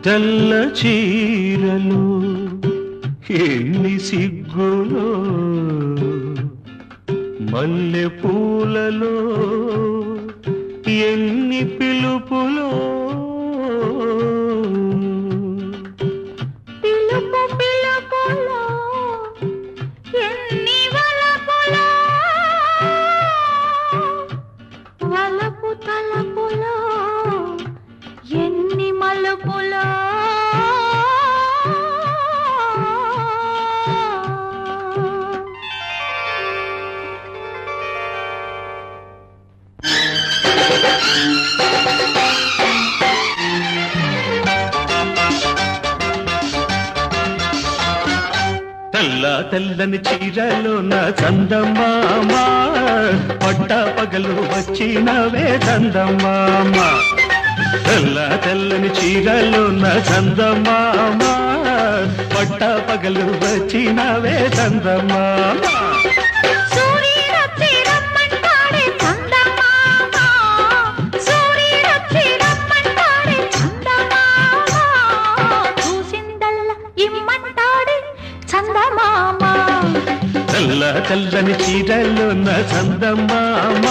తెల్ల చీరలు ఎన్ని సిగ్గులో మల్లె పూలలో ఎన్ని పిలుపులో పిలుపు పిలుపులో ఎన్ని వలపులో వలపు తలపులో ఎన్ని మలుపులో తెల్ల తెల్లని చీరలో నా చందమామ పట్ట పగలు వచ్చినవే చందమామ తెల్ల తెల్లని చీరలో నా చందమామ పట్ట పగలు వచ్చినవే చందమామ తెల్ల తెల్లని చీరలో నా చందమామ